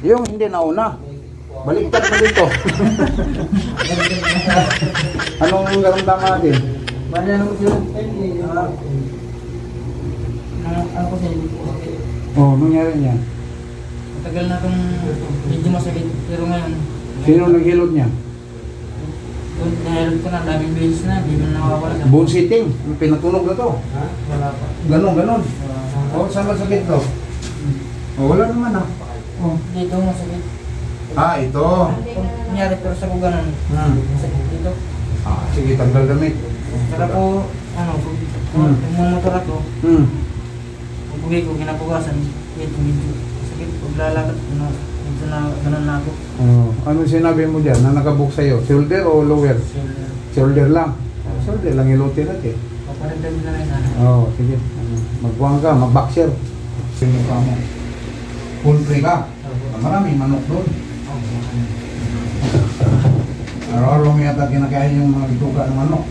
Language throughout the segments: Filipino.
Yung hindi nauna. Baliktad mo dito. Anong karamdaman natin? Bala nung sila. Ano ko sa hindi po. Oh, nangyari niya. Matagal na itong medyo masakit. Pero ngayon. Sino naghilod niya? Nahilod ko na, daming beses na. Di man nakawala. Bone sitting. Pinatunog na to. Wala pa. Ganon. Oh, saan masakit to? Oh, wala naman ah. Oh. Dito masakit. Ah, ito. Nangyari pero sa ko ganun. Masakit dito. Ah, sige, tanggal damit. Saka po, kung mamotor ako, pag-uwi ko, kinabukasan, medyo sakit. Pag lalakad, medyo na ganun na ako. Oh, ano sinabi mo dyan na nakabuk sa'yo? Shoulder o lower? Shoulder lang. Shoulder lang ilutin natin. Paparindan na rin sana. Oo, sige. Magbuwang ka, mag-boxer. Sino ka mo? Poultry ka. Maraming manok doon. Araw-araw mo yata kinakain yung mga bituka ng manok.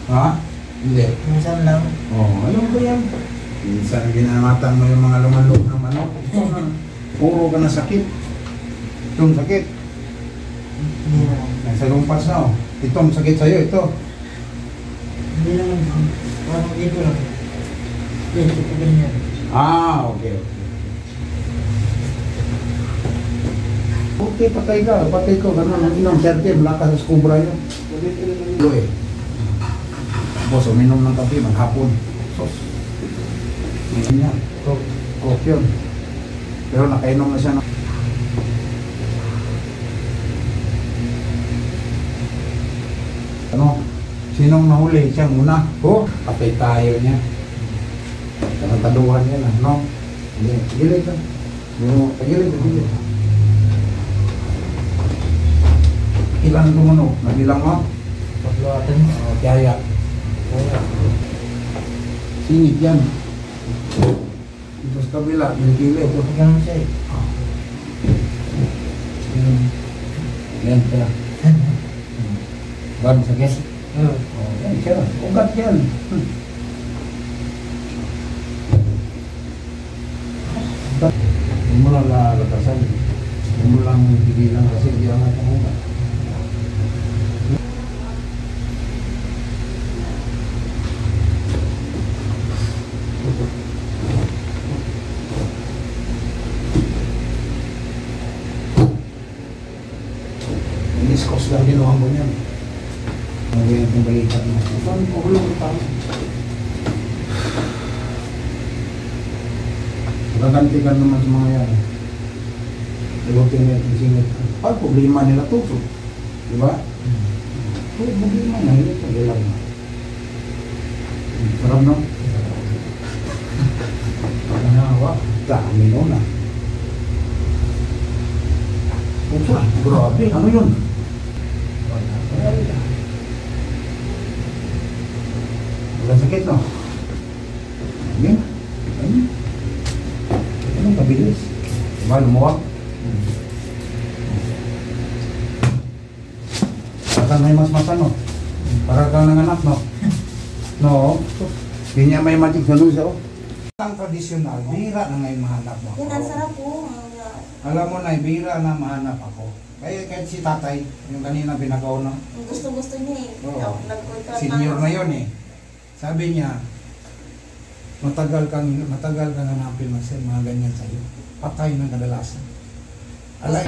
Ha? Hindi. Minsan lang. Oo, alam ko yan. Minsan ginamatan mo yung mga lumalok ng manok. Puro ka na sakit. Itong sakit. Nasa lumpas na oh. Itong sakit sa'yo, ito. Hindi naman. Parang dito lang. Dito ko ganyan. Ah, okay. Okay, patay ka. Patay ko. Ganun, inom. Serte, malakas sa skubra yun. Ilo eh. Tapos, uminom ng kape, maghapon. Sos. Ngayon yan. Coke yun. Pero nakainom na siya ng... Ano? Sinong nahuli? Siya muna. Oh, patay tayo niya. Kanataduhan niya na, no? Hindi, gilid lang. Gilid. Ilan tumunog? Nabilang mo? Pagluatan. Kaya. Singit yan. Ito sa kabila, yung gilid. Ganun siya eh. Yan siya. Bad sakit. Oh, yan siya. Ugat yan. Huwag mo lang lalatasan. Huwag mo lang pigilan kasi hindi ang atang ugat. Iniskos lang ginawa mo niyan. Magayon itong balikat mo. Ito ang pagulong ito. Gaganti ka naman sa mga yan. Ibutin nila itong singit. Ay, problema nila to. Diba? Ay, problema na. Hindi ito. Ilang na. Sarap no? Pagkanawa. Dami no na. Pusa, grabe. Ano yun? Walang sakit no? Yan. Anong kabilis? Diba, lumuwag? Parang may mas-masan no? Parang kang nanganak no? No? Hindi niya may matik sa lusa oh. Ang tradisyonal, bira na ngayon mahanap mo. Yan, ang sarap po. Alam mo na, bira na mahanap ako. Kaya kahit si tatay, yung kanina pinakaw na. Gusto-gusto niya eh. Oo. Nag-contract Senior na yun eh. Sabi niya, matagal kang hanapin mga ganyan sa'yo. Patay ng kadalasan. Alay.